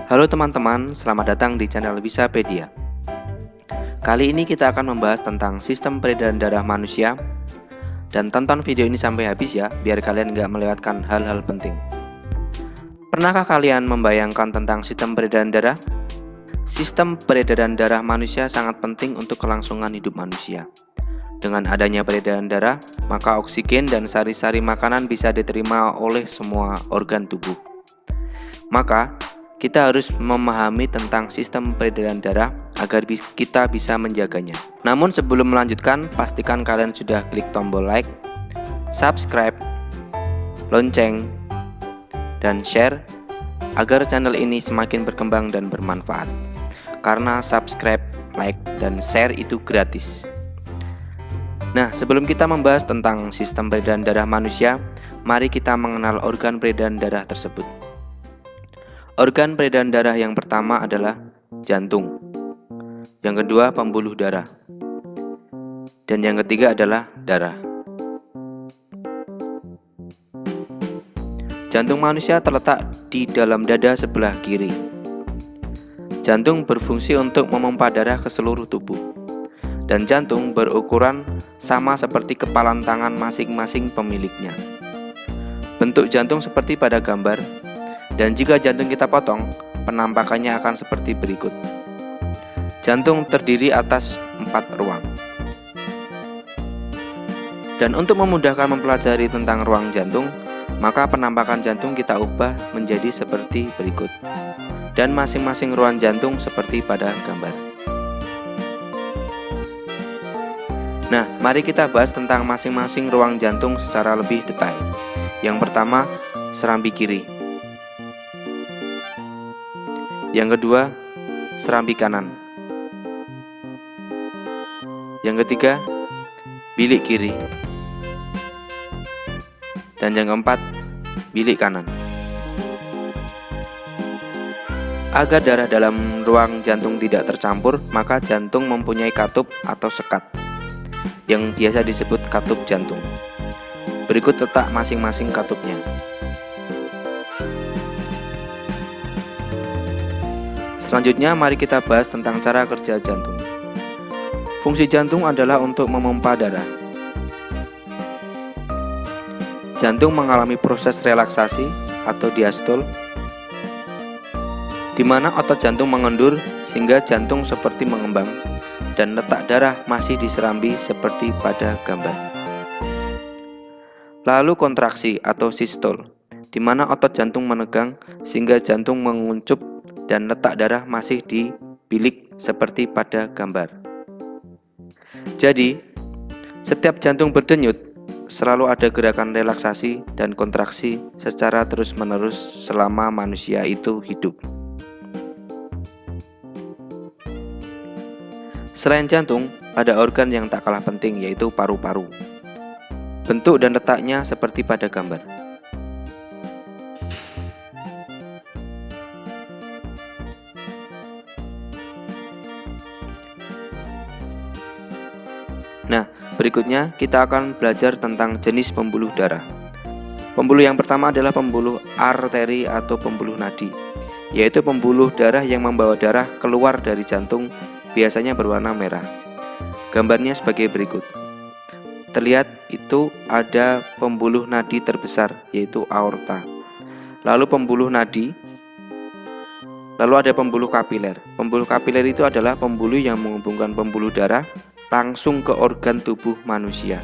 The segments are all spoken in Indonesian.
Halo teman-teman, selamat datang di channel Wisapedia. Kali ini kita akan membahas tentang sistem peredaran darah manusia. Dan tonton video ini sampai habis ya, biar kalian nggak melewatkan hal-hal penting. Pernahkah kalian membayangkan tentang sistem peredaran darah? Sistem peredaran darah manusia sangat penting untuk kelangsungan hidup manusia. Dengan adanya peredaran darah, maka oksigen dan sari-sari makanan bisa diterima oleh semua organ tubuh. Maka, kita harus memahami tentang sistem peredaran darah agar kita bisa menjaganya. Namun sebelum melanjutkan, pastikan kalian sudah klik tombol like, subscribe, lonceng, dan share agar channel ini semakin berkembang dan bermanfaat. Karena subscribe, like, dan share itu gratis. Nah, sebelum kita membahas tentang sistem peredaran darah manusia, mari kita mengenal organ peredaran darah tersebut. Organ peredaran darah yang pertama adalah jantung, yang kedua pembuluh darah, dan yang ketiga adalah darah. Jantung manusia terletak di dalam dada sebelah kiri. Jantung berfungsi untuk memompa darah ke seluruh tubuh, dan jantung berukuran sama seperti kepalan tangan masing-masing pemiliknya. Bentuk jantung seperti pada gambar. Dan jika jantung kita potong, penampakannya akan seperti berikut. Jantung terdiri atas 4 ruang. Dan untuk memudahkan mempelajari tentang ruang jantung, maka penampakan jantung kita ubah menjadi seperti berikut. Dan masing-masing ruang jantung seperti pada gambar. Nah, mari kita bahas tentang masing-masing ruang jantung secara lebih detail. Yang pertama, serambi kiri. Yang kedua, serambi kanan. Yang ketiga, bilik kiri. Dan yang keempat, bilik kanan. Agar darah dalam ruang jantung tidak tercampur, maka jantung mempunyai katup atau sekat, yang biasa disebut katup jantung. Berikut letak masing-masing katupnya. Selanjutnya, mari kita bahas tentang cara kerja jantung. Fungsi jantung adalah untuk memompa darah. Jantung mengalami proses relaksasi atau diastol, di mana otot jantung mengendur sehingga jantung seperti mengembang, dan letak darah masih di serambi seperti pada gambar. Lalu kontraksi atau sistol, di mana otot jantung menegang sehingga jantung menguncup dan letak darah masih di bilik seperti pada gambar. Jadi, setiap jantung berdenyut, selalu ada gerakan relaksasi dan kontraksi secara terus-menerus selama manusia itu hidup. Selain jantung, ada organ yang tak kalah penting, yaitu paru-paru. Bentuk dan letaknya seperti pada gambar. Nah, berikutnya kita akan belajar tentang jenis pembuluh darah. Pembuluh yang pertama adalah pembuluh arteri atau pembuluh nadi, yaitu pembuluh darah yang membawa darah keluar dari jantung, biasanya berwarna merah. Gambarnya sebagai berikut. Terlihat itu ada pembuluh nadi terbesar, yaitu aorta. Lalu pembuluh nadi, lalu ada pembuluh kapiler. Pembuluh kapiler itu adalah pembuluh yang menghubungkan pembuluh darah langsung ke organ tubuh manusia.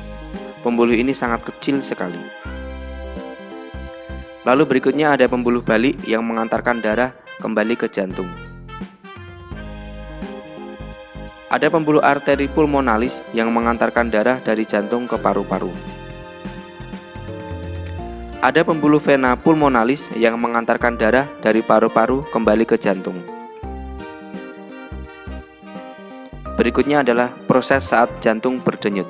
Pembuluh ini sangat kecil sekali. Lalu berikutnya ada pembuluh balik yang mengantarkan darah kembali ke jantung. Ada pembuluh arteri pulmonalis yang mengantarkan darah dari jantung ke paru-paru. Ada pembuluh vena pulmonalis yang mengantarkan darah dari paru-paru kembali ke jantung. Berikutnya adalah proses saat jantung berdenyut.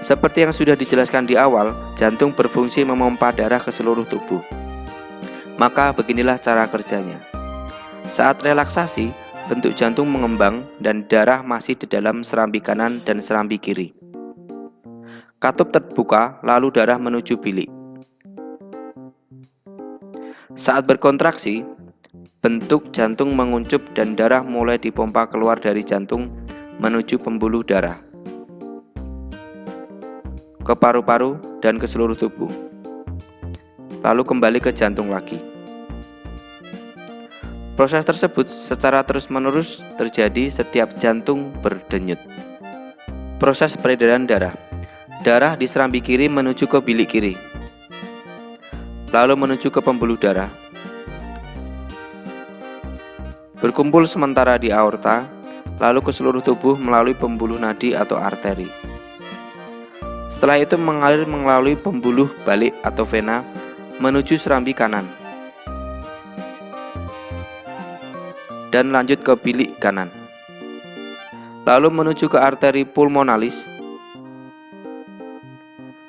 Seperti yang sudah dijelaskan di awal, jantung berfungsi memompa darah ke seluruh tubuh. Maka beginilah cara kerjanya. Saat relaksasi, bentuk jantung mengembang dan darah masih di dalam serambi kanan dan serambi kiri. Katup terbuka, lalu darah menuju bilik. Saat berkontraksi, bentuk jantung menguncup dan darah mulai dipompa keluar dari jantung menuju pembuluh darah, ke paru-paru, dan ke seluruh tubuh. Lalu kembali ke jantung lagi. Proses tersebut secara terus-menerus terjadi setiap jantung berdenyut. Proses peredaran darah. Darah di serambi kiri menuju ke bilik kiri, lalu menuju ke pembuluh darah. Berkumpul sementara di aorta, lalu ke seluruh tubuh melalui pembuluh nadi atau arteri. Setelah itu mengalir melalui pembuluh balik atau vena menuju serambi kanan, dan lanjut ke bilik kanan, lalu menuju ke arteri pulmonalis.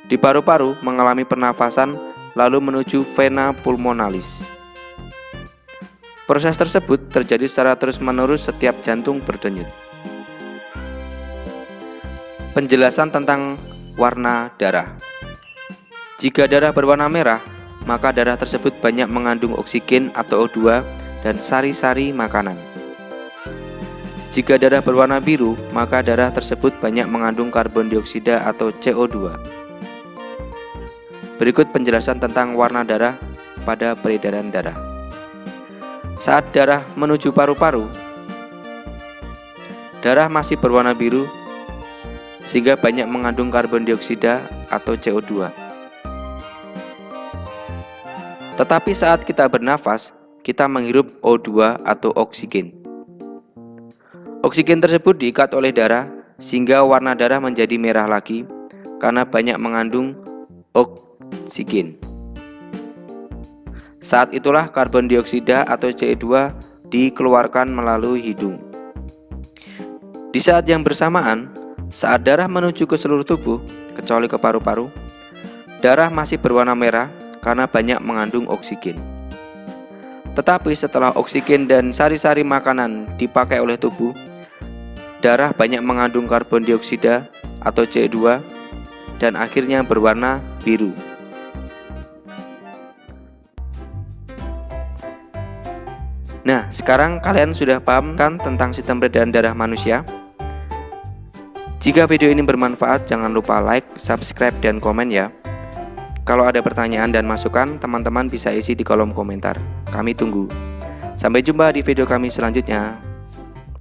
Di paru-paru mengalami pernafasan, lalu menuju vena pulmonalis. Proses tersebut terjadi secara terus-menerus setiap jantung berdenyut. Penjelasan tentang warna darah. Jika darah berwarna merah, maka darah tersebut banyak mengandung oksigen atau O2 dan sari-sari makanan. Jika darah berwarna biru, maka darah tersebut banyak mengandung karbon dioksida atau CO2. Berikut penjelasan tentang warna darah pada peredaran darah. Saat darah menuju paru-paru, darah masih berwarna biru sehingga banyak mengandung karbon dioksida atau CO2. Tetapi saat kita bernafas, kita menghirup O2 atau oksigen. Oksigen tersebut diikat oleh darah sehingga warna darah menjadi merah lagi karena banyak mengandung oksigen. Saat itulah karbon dioksida atau CO2 dikeluarkan melalui hidung. Di saat yang bersamaan, saat darah menuju ke seluruh tubuh, kecuali ke paru-paru, darah masih berwarna merah karena banyak mengandung oksigen. Tetapi setelah oksigen dan sari-sari makanan dipakai oleh tubuh, darah banyak mengandung karbon dioksida atau CO2 dan akhirnya berwarna biru. Nah, sekarang kalian sudah paham kan tentang sistem peredaran darah manusia? Jika video ini bermanfaat, jangan lupa like, subscribe, dan komen ya. Kalau ada pertanyaan dan masukan, teman-teman bisa isi di kolom komentar. Kami tunggu. Sampai jumpa di video kami selanjutnya.